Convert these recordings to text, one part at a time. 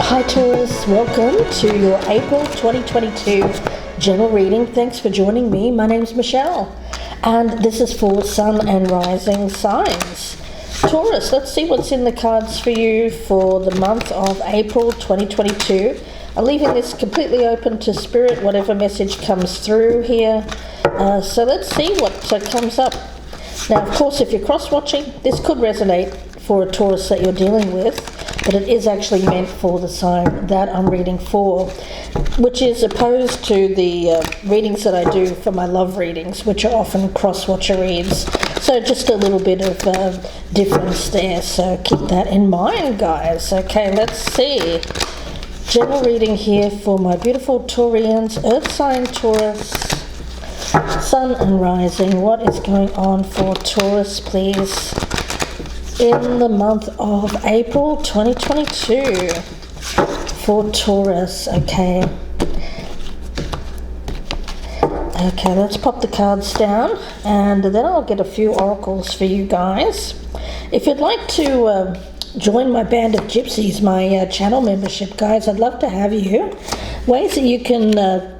Hi Taurus, welcome to your April 2022 general reading. Thanks for joining me. My name's Michelle and this is for Sun and Rising signs. Taurus, let's see what's in the cards for you for the month of April 2022. I'm leaving this completely open to Spirit, whatever message comes through here. So let's see what comes up. Now, of course, if you're cross-watching, this could resonate for a Taurus that you're dealing with, but it is actually meant for the sign that I'm reading for, which is opposed to the readings that I do for my love readings, which are often cross-watcher reads. So just a little bit of difference there, so keep that in mind, guys. Okay, let's see. General reading here for my beautiful Taurians, Earth sign Taurus, Sun and Rising. What is going on for Taurus, please, in the month of April 2022 for Taurus? Okay, let's pop the cards down and then I'll get a few oracles for you guys. If you'd like to join my band of gypsies, my channel membership, guys, I'd love to have you. Ways that you can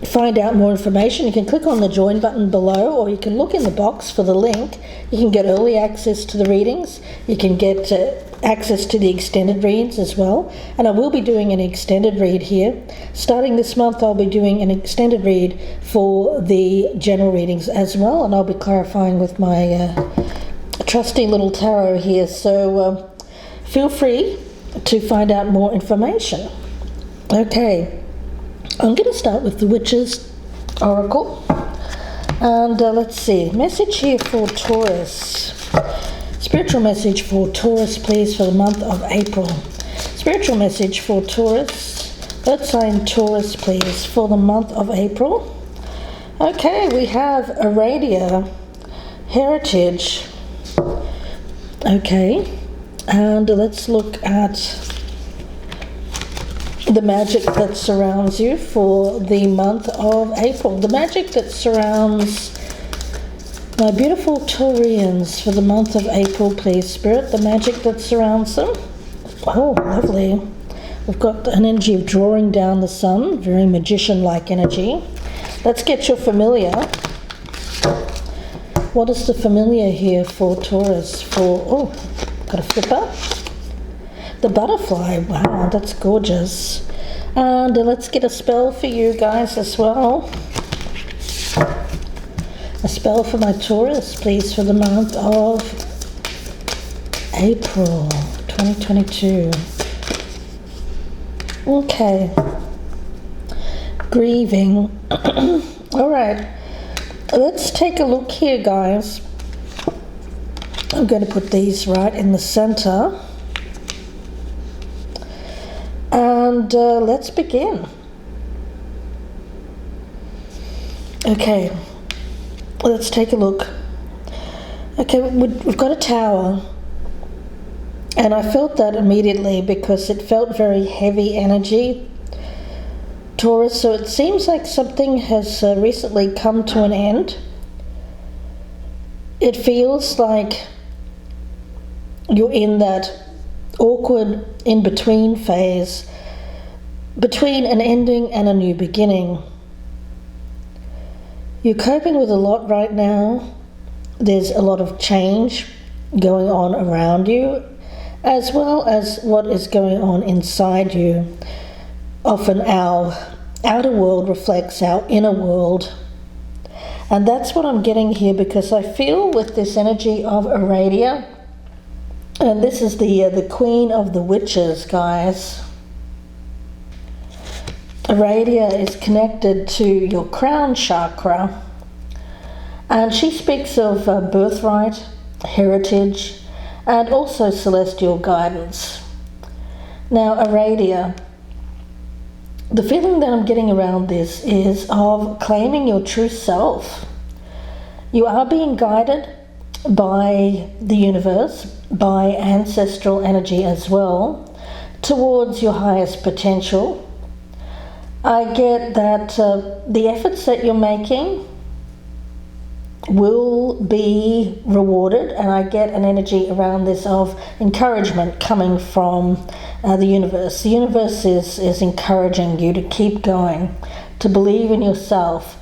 find out more information: you can click on the join button below, or you can look in the box for the link. You can get early access to the readings, you can get access to the extended reads as well, and I will be doing an extended read here. Starting this month I'll be doing an extended read for the general readings as well, and I'll be clarifying with my trusty little tarot here, so feel free to find out more information. Okay, I'm going to start with the Witch's Oracle, and let's see, message here for Taurus. Spiritual message for Taurus, please, for the month of April. Spiritual message for Taurus, Earth sign Taurus, please, for the month of April. Okay, we have Aradia, Heritage. Okay, and let's look at the magic that surrounds you for the month of April. The magic that surrounds my beautiful Taurians for the month of April, please, Spirit. The magic that surrounds them. Oh, lovely. We've got an energy of drawing down the sun, very magician-like energy. Let's get your familiar. What is the familiar here for Taurus? Oh, got a flipper. The butterfly, wow, that's gorgeous. And let's get a spell for you guys as well. A spell for my Taurus, please, for the month of April 2022. Okay. Grieving. All right. Let's take a look here, guys. I'm going to put these right in the center. And let's begin. Okay, let's take a look. Okay, we've got a tower, and I felt that immediately because it felt very heavy energy, Taurus. So it seems like something has recently come to an end. It feels like you're in that awkward in-between phase between an ending and a new beginning. You're coping with a lot right now. There's a lot of change going on around you, as well as what is going on inside you. Often our outer world reflects our inner world, and that's what I'm getting here, because I feel with this energy of Aradia, and this is the Queen of the Witches, guys. Aradia is connected to your crown chakra, and she speaks of birthright, heritage, and also celestial guidance. Now, Aradia, the feeling that I'm getting around this is of claiming your true self. You are being guided by the universe, by ancestral energy as well, towards your highest potential. I get that the efforts that you're making will be rewarded, and I get an energy around this of encouragement coming from the universe. The universe is encouraging you to keep going, to believe in yourself,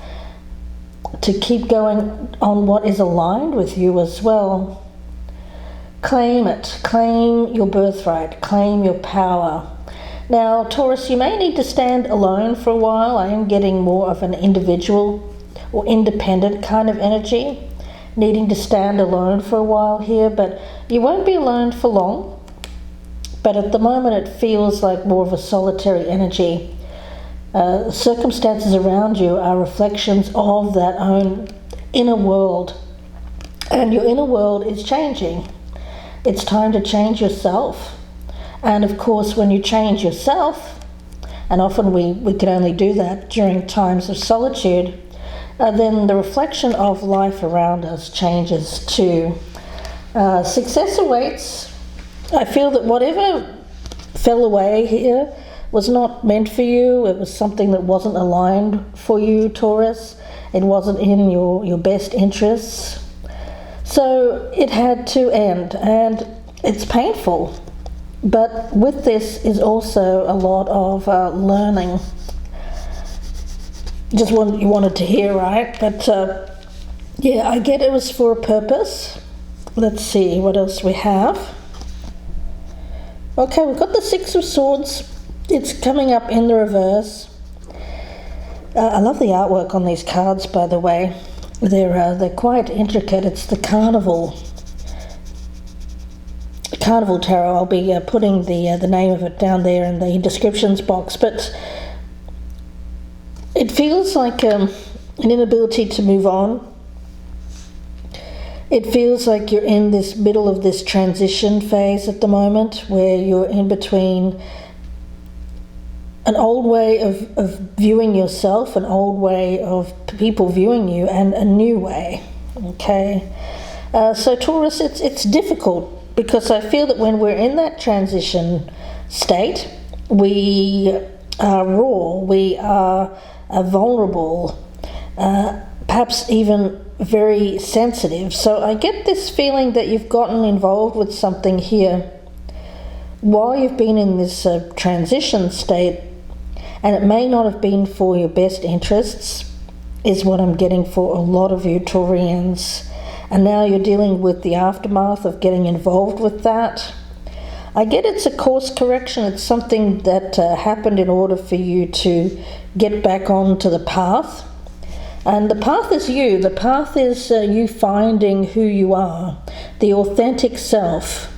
to keep going on what is aligned with you as well. Claim it. Claim your birthright. Claim your power. Now, Taurus, you may need to stand alone for a while. I am getting more of an individual or independent kind of energy, needing to stand alone for a while here, but you won't be alone for long. But at the moment it feels like more of a solitary energy. Circumstances around you are reflections of that own inner world, and your inner world is changing. It's time to change yourself. And of course, when you change yourself, and often we can only do that during times of solitude, then the reflection of life around us changes too. Success awaits. I feel that whatever fell away here was not meant for you. It was something that wasn't aligned for you, Taurus. It wasn't in your best interests. So it had to end, and it's painful. But with this is also a lot of learning. Just what you wanted to hear, right? But yeah, I get it was for a purpose. Let's see what else we have. Okay, we've got the Six of Swords. It's coming up in the reverse. I love the artwork on these cards, by the way. They're quite intricate. It's the Carnival Tarot. I'll be putting the name of it down there in the descriptions box. But it feels like an inability to move on. It feels like you're in this middle of this transition phase at the moment, where you're in between an old way of viewing yourself, an old way of people viewing you, and a new way. Okay, so Taurus, it's difficult, because I feel that when we're in that transition state, we are raw, we are vulnerable, perhaps even very sensitive. So I get this feeling that you've gotten involved with something here while you've been in this transition state, and it may not have been for your best interests, is what I'm getting for a lot of you Taurians. And now you're dealing with the aftermath of getting involved with that. I get it's a course correction. It's something that happened in order for you to get back onto the path. And the path is you. The path is you finding who you are, the authentic self.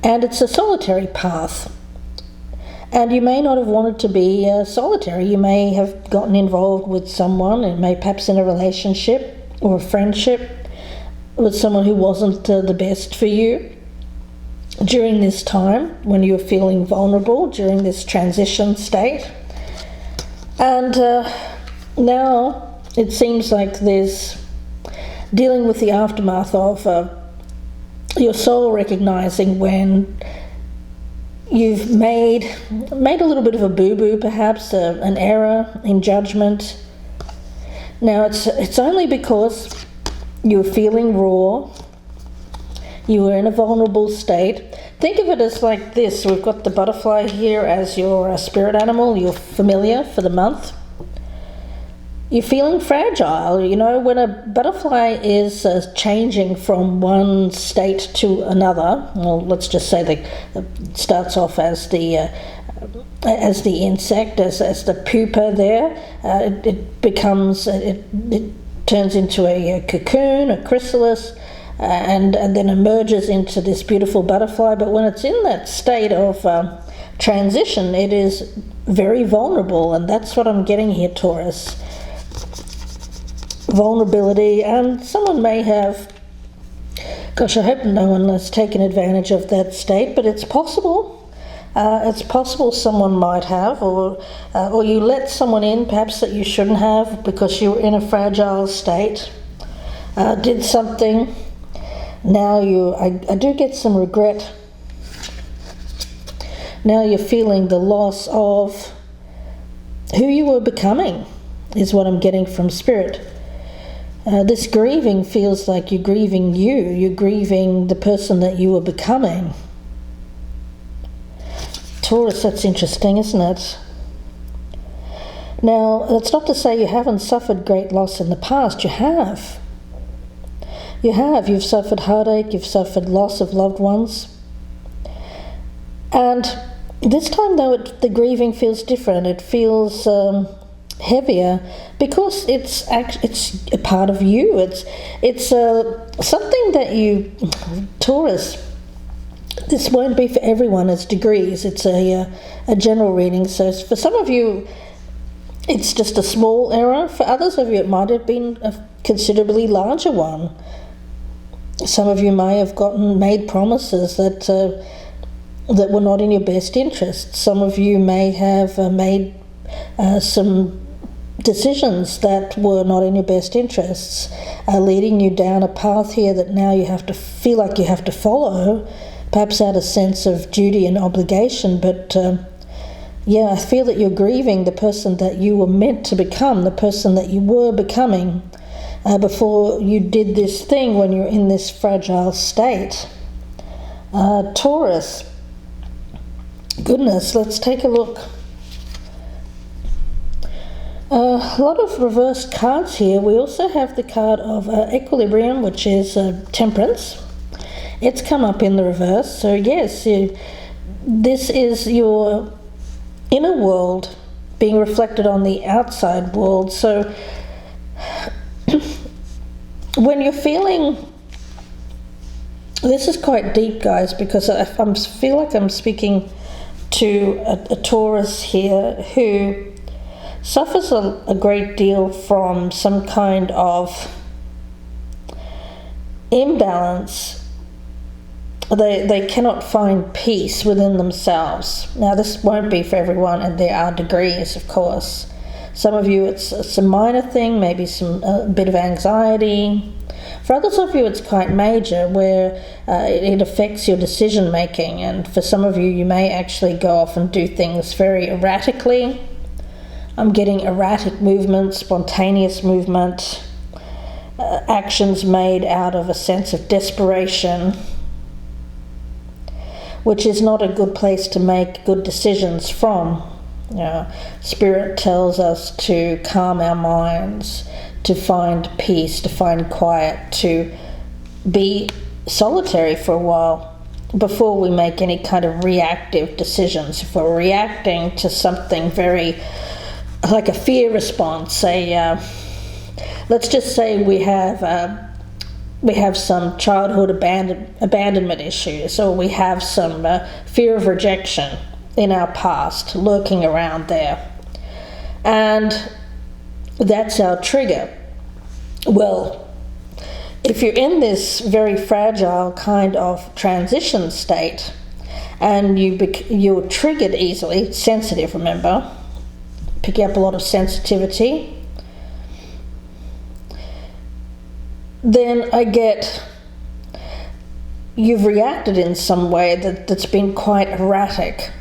And it's a solitary path. And you may not have wanted to be solitary. You may have gotten involved with someone, and may perhaps in a relationship or a friendship with someone who wasn't the best for you during this time when you were feeling vulnerable, during this transition state. And now it seems like there's dealing with the aftermath of your soul recognizing when you've made a little bit of a boo-boo, perhaps an error in judgment. Now it's only because you were feeling raw, you were in a vulnerable state. Think of it as like this. We've got the butterfly here as your spirit animal, your familiar for the month. You're feeling fragile. You know, when a butterfly is changing from one state to another, well, let's just say it starts off as the insect, as the pupa there, it becomes, it turns into a cocoon, a chrysalis, and then emerges into this beautiful butterfly. But when it's in that state of transition, it is very vulnerable, and that's what I'm getting here, Taurus. Vulnerability, and someone may have, gosh, I hope no one has taken advantage of that state, but it's possible. It's possible someone might have, or you let someone in perhaps that you shouldn't have because you were in a fragile state, did something. Now I do get some regret. Now you're feeling the loss of who you were becoming, is what I'm getting from Spirit. This grieving feels like you're grieving you. You're grieving the person that you were becoming. Taurus, that's interesting, isn't it? Now, that's not to say you haven't suffered great loss in the past. You have. You have. You've suffered heartache. You've suffered loss of loved ones. And this time, though, the grieving feels different. It feels heavier because it's a part of you. It's something that you, Taurus. This won't be for everyone. It's degrees. It's a general reading. So for some of you, it's just a small error. For others of you, it might have been a considerably larger one. Some of you may have made promises that were not in your best interest. Some of you may have made some decisions that were not in your best interests, leading you down a path here that now you have to feel like you have to follow, perhaps out of sense of duty and obligation. But yeah, I feel that you're grieving the person that you were meant to become, the person that you were becoming before you did this thing when you're in this fragile state. Taurus, goodness, let's take a look. A lot of reversed cards here. We also have the card of equilibrium, which is temperance. It's come up in the reverse. So yes, this is your inner world being reflected on the outside world. So when you're feeling, this is quite deep, guys, because I feel like I'm speaking to a Taurus here who suffers a great deal from some kind of imbalance. They cannot find peace within themselves. Now, this won't be for everyone, and there are degrees, of course. Some of you, it's a minor thing, maybe a bit of anxiety. For others of you, it's quite major, where it affects your decision making. And for some of you, you may actually go off and do things very erratically. I'm getting erratic movement, spontaneous movement, actions made out of a sense of desperation, which is not a good place to make good decisions from. Spirit tells us to calm our minds, to find peace, to find quiet, to be solitary for a while before we make any kind of reactive decisions. If we're reacting to something very like a fear response, let's just say we have some childhood abandonment issues, or we have some fear of rejection in our past lurking around there, and that's our trigger. Well, if you're in this very fragile kind of transition state and you're triggered easily, sensitive, remember, picking up a lot of sensitivity, then I get you've reacted in some way that's been quite erratic,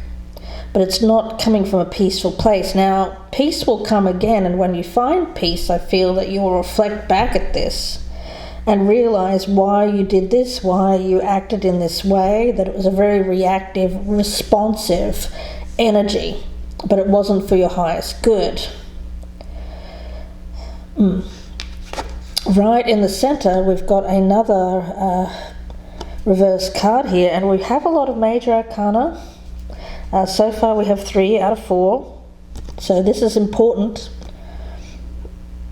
but it's not coming from a peaceful place. Now, peace will come again, and when you find peace, I feel that you will reflect back at this and realize why you did this, why you acted in this way, that it was a very reactive, responsive energy, but it wasn't for your highest good. Right in the center, we've got another reverse card here, and we have a lot of major arcana. So far we have 3 out of 4, so this is important.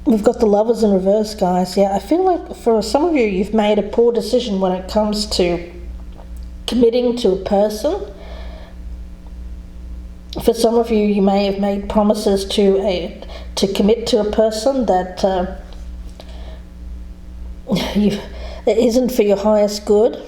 We've got the Lovers in reverse, guys. Yeah, I feel like for some of you, you've made a poor decision when it comes to committing to a person. For some of you, you may have made promises to commit to a person that it isn't for your highest good.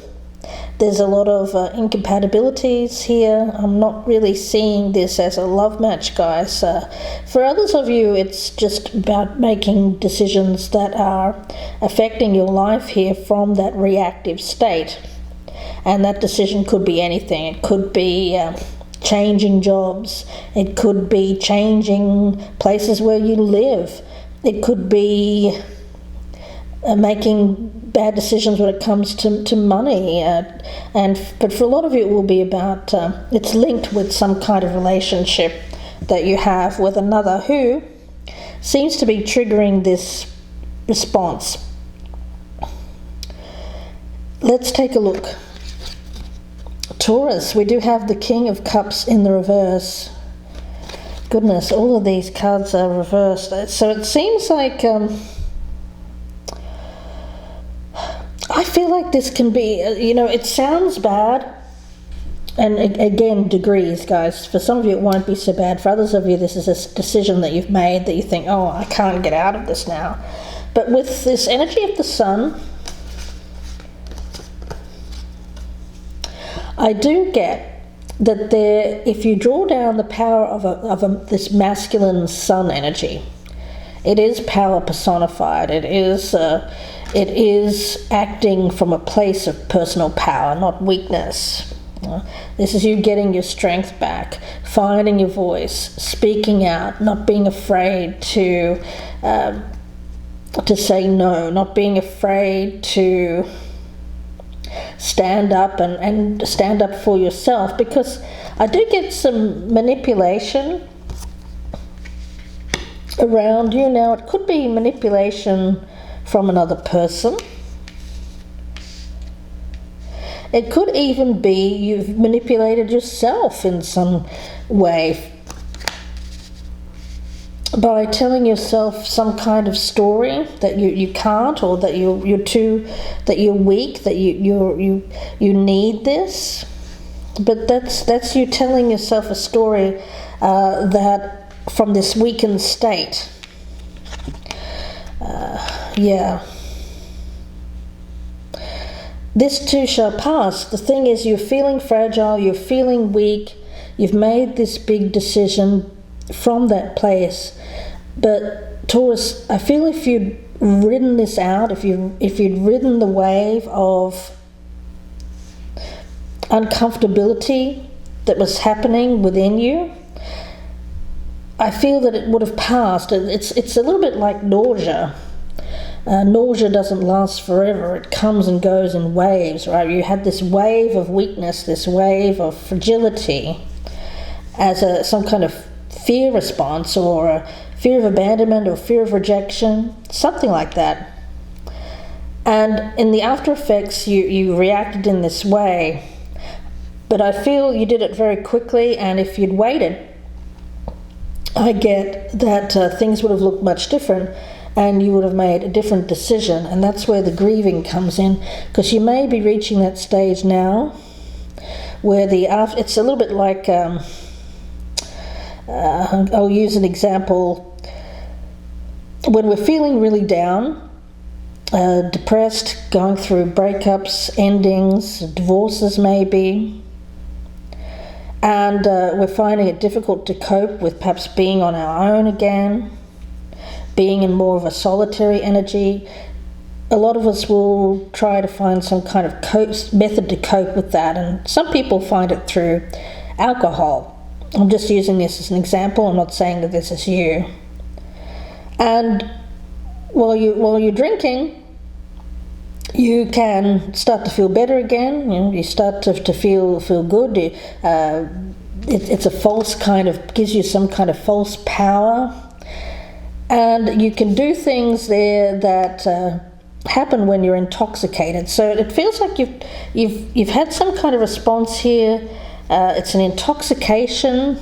There's a lot of incompatibilities here. I'm not really seeing this as a love match, guys. For others of you, it's just about making decisions that are affecting your life here from that reactive state. And that decision could be anything. It could be changing jobs. It could be changing places where you live. It could be making bad decisions when it comes to money, but for a lot of you it will be about it's linked with some kind of relationship that you have with another who seems to be triggering this response. Let's take a look. Taurus, we do have the King of Cups in the reverse. Goodness, all of these cards are reversed. So it seems like I feel like this can be, it sounds bad. And again, degrees, guys. For some of you, it won't be so bad. For others of you, this is a decision that you've made that you think, oh, I can't get out of this now. But with this energy of the sun, I do get that if you draw down the power of this masculine sun energy, it is power personified. It is acting from a place of personal power, not weakness. This is you getting your strength back, finding your voice, speaking out, not being afraid to say no, not being afraid to stand up and stand up for yourself, because I do get some manipulation around you. Now, it could be manipulation from another person. It could even be you've manipulated yourself in some way by telling yourself some kind of story that you can't, or that you're weak, that you need this. But that's you telling yourself a story that from this weakened state. This too shall pass. The thing is, you're feeling fragile, you're feeling weak, you've made this big decision from that place. But Taurus, I feel if you'd ridden this out, if you'd ridden the wave of uncomfortability that was happening within you, I feel that it would have passed. It's a little bit like nausea. Nausea doesn't last forever. It comes and goes in waves, right? You had this wave of weakness, this wave of fragility as some kind of fear response, or a fear of abandonment, or fear of rejection, something like that. And in the after effects, you reacted in this way. But I feel you did it very quickly, and if you'd waited, I get that things would have looked much different, and you would have made a different decision. And that's where the grieving comes in, because you may be reaching that stage now where it's a little bit like, I'll use an example. When we're feeling really down, depressed, going through breakups, endings, divorces maybe, and we're finding it difficult to cope with perhaps being on our own again, being in more of a solitary energy, a lot of us will try to find some kind of method to cope with that. And some people find it through alcohol. I'm just using this as an example. I'm not saying that this is you. And while you're drinking, you can start to feel better again. You start to feel good. It's a false kind of, gives you some kind of false power. And you can do things there that happen when you're intoxicated. So it feels like you've had some kind of response here. It's an intoxication.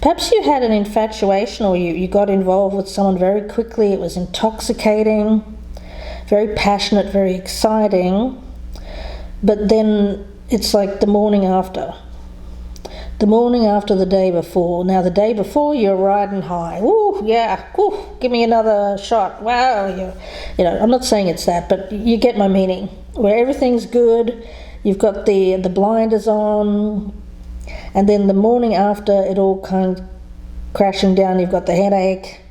Perhaps you had an infatuation, or you got involved with someone very quickly. It was intoxicating, very passionate, very exciting. But then it's like the morning after. The morning after the day before. Now, the day before, you're riding high. Ooh, yeah. Ooh, give me another shot. Wow. I'm not saying it's that, but you get my meaning. Where everything's good, you've got the blinders on, and then the morning after, it all kind of crashing down. You've got the headache.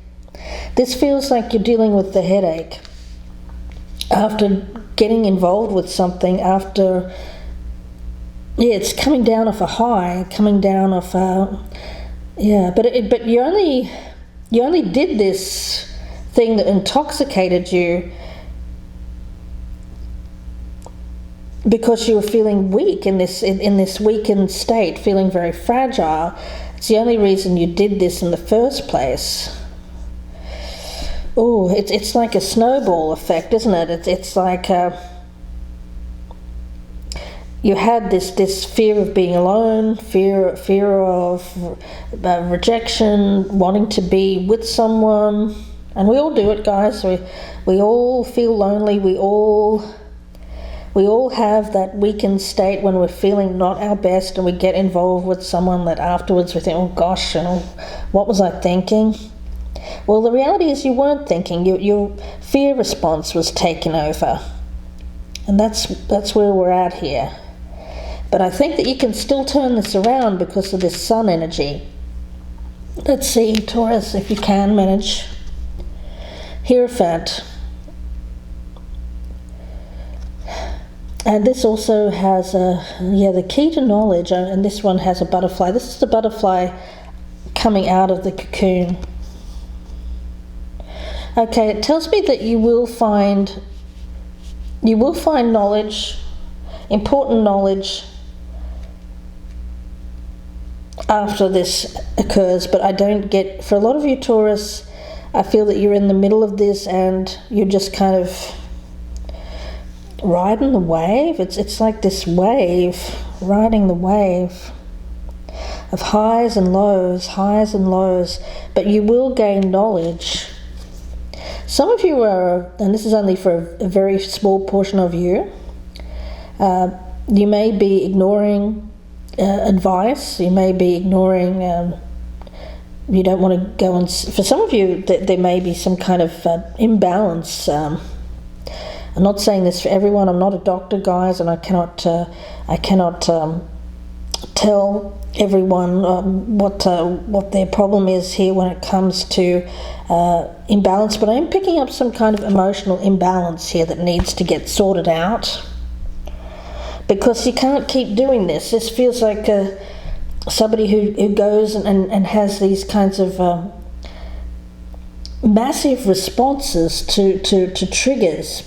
This feels like you're dealing with the headache after getting involved with something, after... Yeah, it's coming down off a high, coming down off a... Yeah, but you only did this thing that intoxicated you because you were feeling weak in this weakened state, feeling very fragile. It's the only reason you did this in the first place. Oh, it's like a snowball effect, isn't it? It's like you had this fear of being alone, fear of rejection, wanting to be with someone, and we all do it, guys. We all feel lonely. We all have that weakened state when we're feeling not our best, and we get involved with someone that afterwards we think, oh gosh, what was I thinking? Well, the reality is you weren't thinking. Your fear response was taken over, and that's where we're at here. But I think that you can still turn this around because of this sun energy. Let's see, Taurus, if you can manage. Hierophant. And this also has the key to knowledge, and this one has a butterfly. This is the butterfly coming out of the cocoon. Okay, it tells me that you will find knowledge, important knowledge, after this occurs, but I don't get, for a lot of you Taurus, I feel that you're in the middle of this and you're just kind of riding the wave. It's like this wave, riding the wave of highs and lows, but you will gain knowledge. Some of you are, and this is only for a very small portion of you, you may be ignoring advice, you may be ignoring, you don't want to go on. For some of you, there may be some kind of imbalance. I'm not saying this for everyone. I'm not a doctor, guys, and I cannot tell everyone what their problem is here when it comes to imbalance. But I am picking up some kind of emotional imbalance here that needs to get sorted out, because you can't keep doing this. This feels like somebody who goes and has these kinds of massive responses to triggers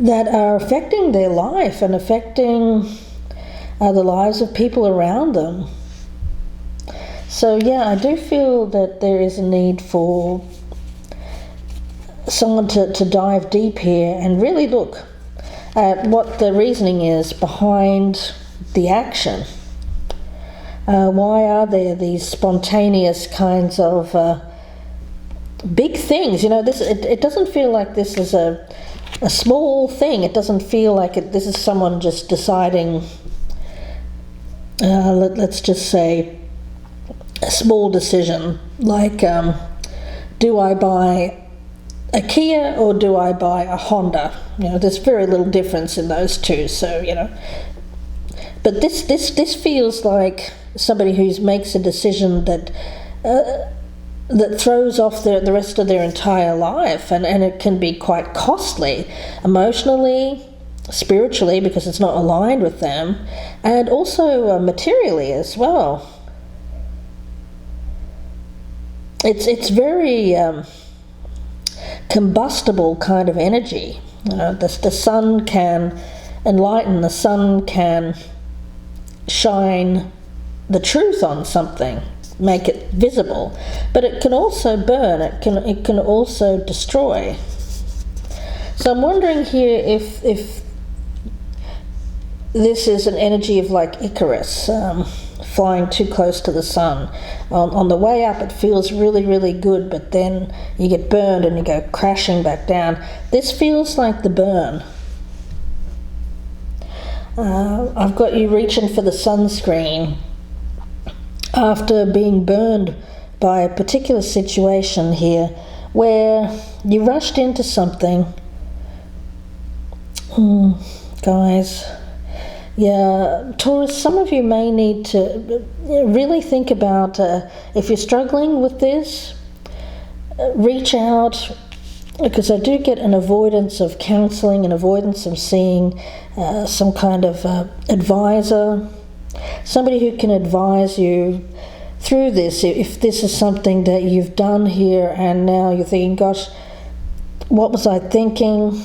that are affecting their life and affecting the lives of people around them. So yeah, I do feel that there is a need for someone to dive deep here and really look at what the reasoning is behind the action. Why are there these spontaneous kinds of big things? You know, it doesn't feel like this is a small thing. It doesn't feel like this is someone just deciding, let's just say, a small decision, like do I buy a Kia or do I buy a Honda? You know, there's very little difference in those two. So, you know, but this feels like somebody who makes a decision that throws off the rest of their entire life, and it can be quite costly emotionally, spiritually, because it's not aligned with them, and also materially as well. It's very combustible kind of energy. You know, the sun can enlighten, the sun can shine the truth on something, make it visible, but it can also burn, it can also destroy. So I'm wondering here if this is an energy of like Icarus, flying too close to the sun. On the way up it feels really, really good, but then you get burned and you go crashing back down. This feels like the burn. I've got you reaching for the sunscreen after being burned by a particular situation here where you rushed into something. Guys, yeah, Taurus, some of you may need to really think about, if you're struggling with this, reach out, because I do get an avoidance of counseling, an avoidance of seeing some kind of advisor, somebody who can advise you through this. If this is something that you've done here and now you're thinking, gosh, what was I thinking?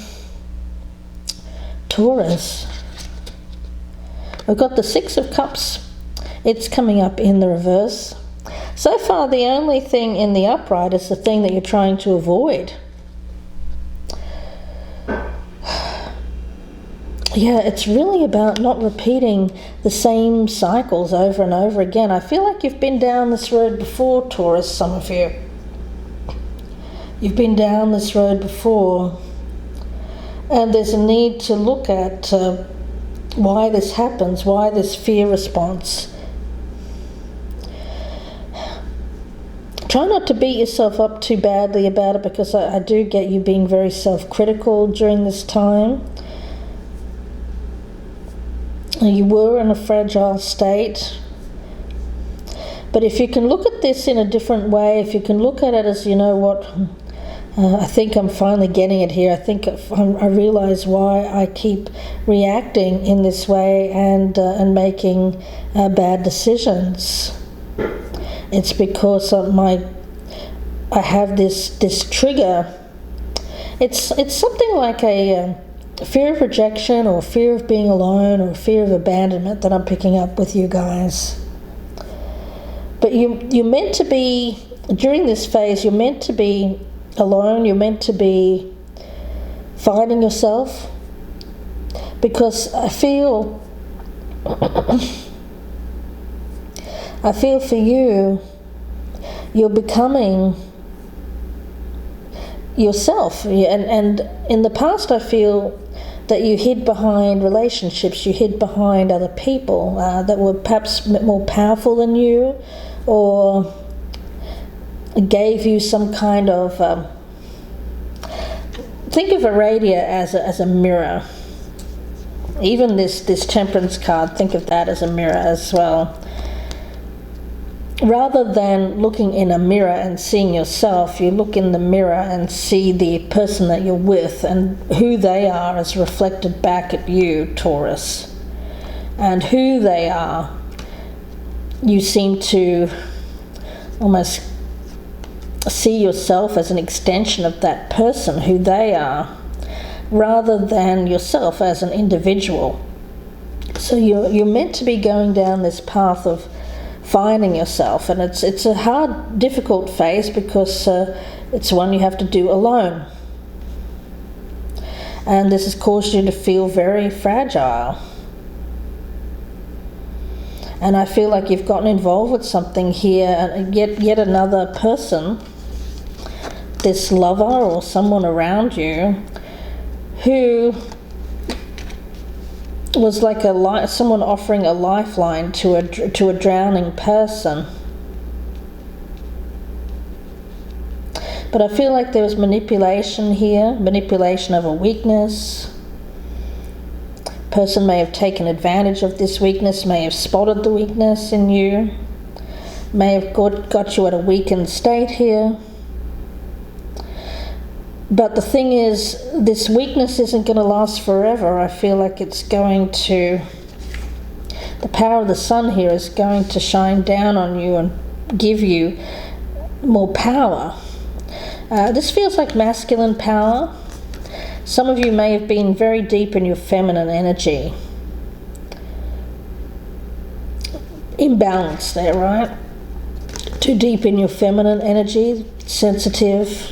Taurus. We've got the Six of Cups. It's coming up in the reverse. So far, the only thing in the upright is the thing that you're trying to avoid. Yeah, it's really about not repeating the same cycles over and over again. I feel like you've been down this road before, Taurus, some of you. You've been down this road before. And there's a need to look at why this happens, why this fear response. Try not to beat yourself up too badly about it, because I do get you being very self-critical during this time. You were in a fragile state. But if you can look at this in a different way, if you can look at it as, you know what, I think I'm finally getting it here. I think I realize why I keep reacting in this way and making bad decisions. It's because I have this trigger. It's something like a fear of rejection, or fear of being alone, or fear of abandonment that I'm picking up with you guys. But you're meant to be, during this phase, you're meant to be alone, you're meant to be finding yourself, because I feel for you, you're becoming yourself. And in the past, I feel that you hid behind relationships, you hid behind other people that were perhaps more powerful than you, or gave you some kind of think of a radio as a mirror. Even this Temperance card, think of that as a mirror as well. Rather than looking in a mirror and seeing yourself, you look in the mirror and see the person that you're with and who they are is reflected back at you, Taurus. And who they are, you seem to almost see yourself as an extension of that person, who they are, rather than yourself as an individual. So you're meant to be going down this path of finding yourself, and it's a hard, difficult phase, because it's one you have to do alone. And this has caused you to feel very fragile. And I feel like you've gotten involved with something here, and yet another person, this lover or someone around you, who was like someone offering a lifeline to a drowning person. But I feel like there was manipulation here, manipulation of a weakness. Person may have taken advantage of this weakness, may have spotted the weakness in you, may have got you at a weakened state here. But the thing is, this weakness isn't going to last forever. I feel like it's going to, the power of the sun here is going to shine down on you and give you more power. This feels like masculine power. Some of you may have been very deep in your feminine energy. Imbalance there, right? Too deep in your feminine energy, sensitive.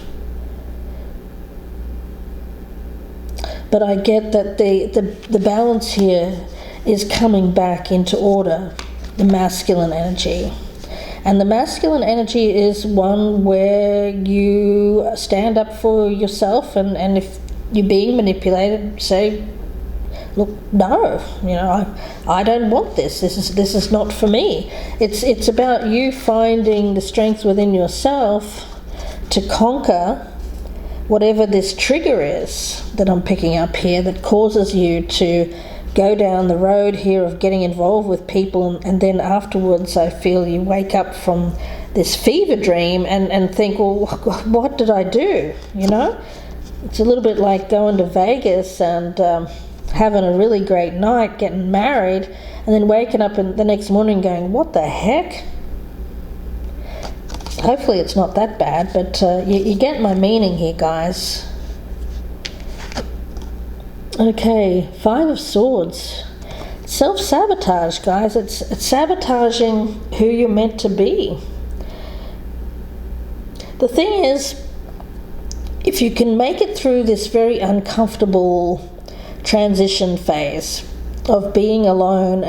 But I get that the balance here is coming back into order, the masculine energy. And the masculine energy is one where you stand up for yourself, and if you're being manipulated, say, look, no, I don't want this. This is not for me. It's about you finding the strength within yourself to conquer whatever this trigger is that I'm picking up here that causes you to go down the road here of getting involved with people, and then afterwards I feel you wake up from this fever dream and think, well, what did I do? It's a little bit like going to Vegas and having a really great night, getting married, and then waking up the next morning going, what the heck? Hopefully it's not that bad, but you get my meaning here, guys. Okay, Five of Swords. Self-sabotage, guys. It's sabotaging who you're meant to be. The thing is, if you can make it through this very uncomfortable transition phase of being alone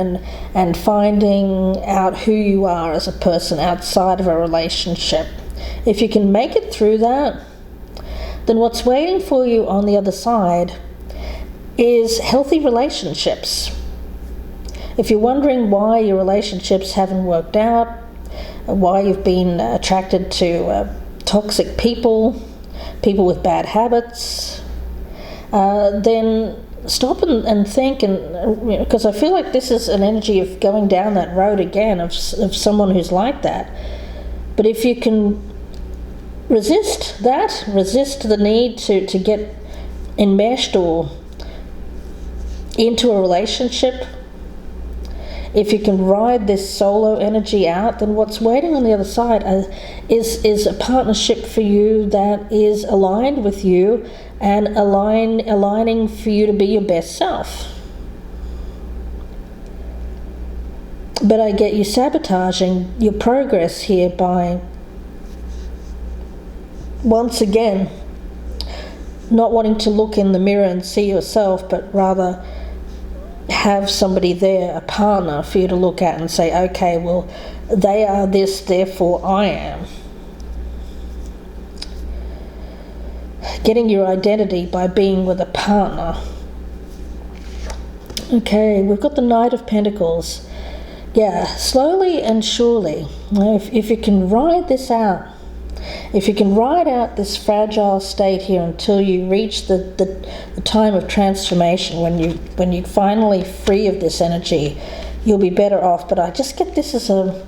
and finding out who you are as a person outside of a relationship, if you can make it through that, then what's waiting for you on the other side is healthy relationships. If you're wondering why your relationships haven't worked out, why you've been attracted to toxic people with bad habits, then stop and think, and because I feel like this is an energy of going down that road again of someone who's like that. But if you can resist the need to get enmeshed or into a relationship, if you can ride this solo energy out, then what's waiting on the other side is a partnership for you that is aligned with you and aligning for you to be your best self. But I get you sabotaging your progress here by, once again, not wanting to look in the mirror and see yourself, but rather have somebody there, a partner for you to look at and say, okay, well, they are this, therefore I am. Getting your identity by being with a partner. Okay, we've got the Knight of Pentacles. Yeah, slowly and surely, if you can ride this out, if you can ride out this fragile state here until you reach the time of transformation, when you finally free of this energy, you'll be better off. But I just get this as for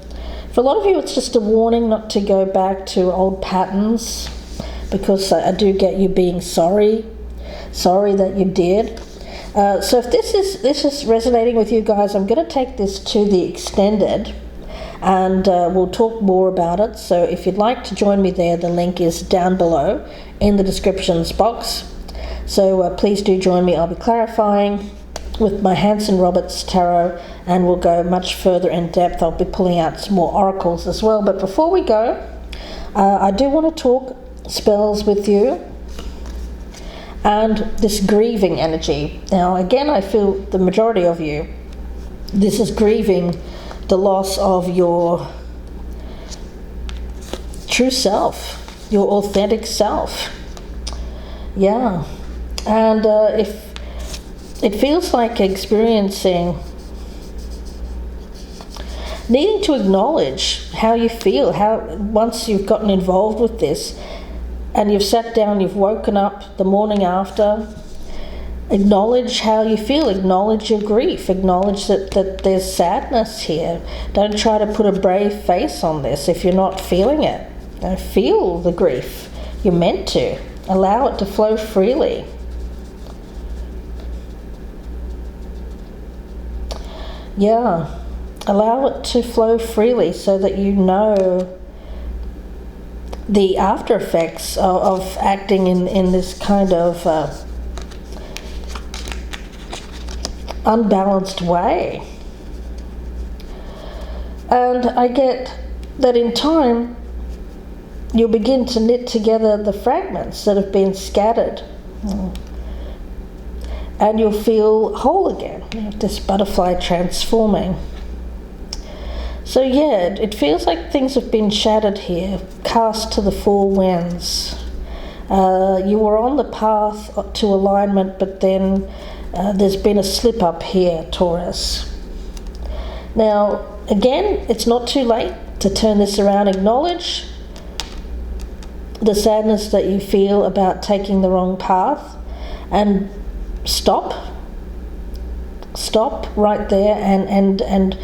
a lot of you, it's just a warning not to go back to old patterns, because I do get you being sorry that you did. So if this is resonating with you guys, I'm going to take this to the extended, and we'll talk more about it. So if you'd like to join me there, the link is down below in the descriptions box. So please do join me. I'll be clarifying with my Hanson Roberts Tarot, and we'll go much further in depth. I'll be pulling out some more oracles as well. But before we go, I do want to talk spells with you and this grieving energy. Now again, I feel the majority of you, this is grieving the loss of your true self, your authentic self. Yeah. And if it feels like experiencing, needing to acknowledge how you feel, how once you've gotten involved with this and you've sat down, you've woken up the morning after, acknowledge how you feel, acknowledge your grief, acknowledge that there's sadness here. Don't try to put a brave face on this if you're not feeling it. Don't feel the grief. You're meant to. Allow it to flow freely. Yeah, allow it to flow freely so that you know the after effects of acting in this kind of unbalanced way. And I get that in time you'll begin to knit together the fragments that have been scattered, and you'll feel whole again, this butterfly transforming. So yeah, it feels like things have been shattered here, cast to the four winds. You were on the path to alignment, but then there's been a slip up here, Taurus. Now, again, it's not too late to turn this around. Acknowledge the sadness that you feel about taking the wrong path, and stop right there and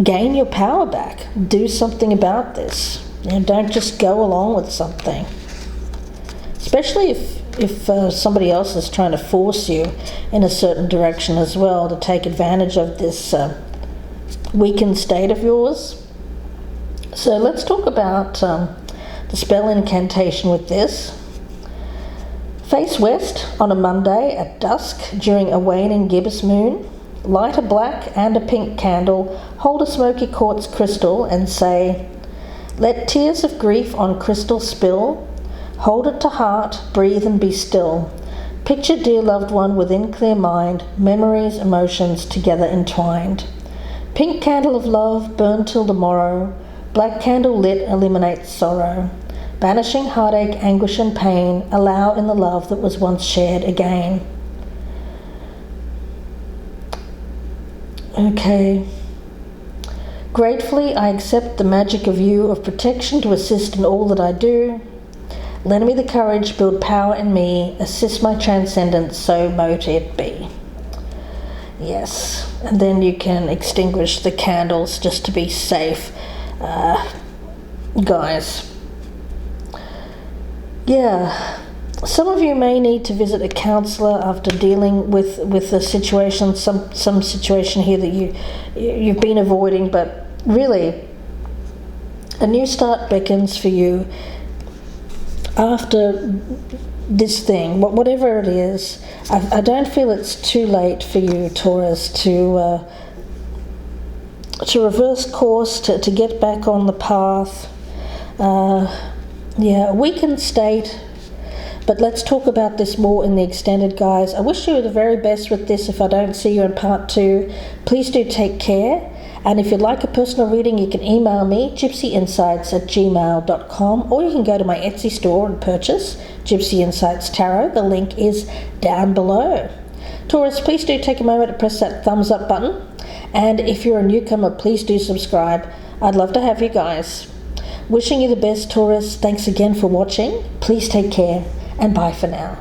gain your power back. Do something about this. Don't just go along with something, especially if somebody else is trying to force you in a certain direction as well, to take advantage of this weakened state of yours. So let's talk about the spell incantation with this. Face west on a Monday at dusk during a waning gibbous moon. Light a black and a pink candle, hold a smoky quartz crystal and say, "Let tears of grief on crystal spill. Hold it to heart, breathe and be still. Picture dear loved one within clear mind, memories, emotions together entwined. Pink candle of love, burn till the morrow. Black candle lit, eliminates sorrow. Banishing heartache, anguish and pain, allow in the love that was once shared again." Okay. Gratefully, I accept the magic of you of protection to assist in all that I do. Lend me the courage, build power in me, assist my transcendence, so mote it be. Yes, and then you can extinguish the candles just to be safe, guys. Yeah, some of you may need to visit a counsellor after dealing with a situation, some situation here that you've been avoiding, but really, a new start beckons for you after this thing, whatever it is. I don't feel it's too late for you, Taurus, to reverse course, to get back on the path. Yeah, a weakened state, but let's talk about this more in the extended, guys. I wish you the very best with this. If I don't see you in part 2, please do take care. And if you'd like a personal reading, you can email me, gypsyinsights@gmail.com, or you can go to my Etsy store and purchase Gypsy Insights Tarot. The link is down below. Taurus, please do take a moment to press that thumbs up button. And if you're a newcomer, please do subscribe. I'd love to have you guys. Wishing you the best, Taurus. Thanks again for watching. Please take care, and bye for now.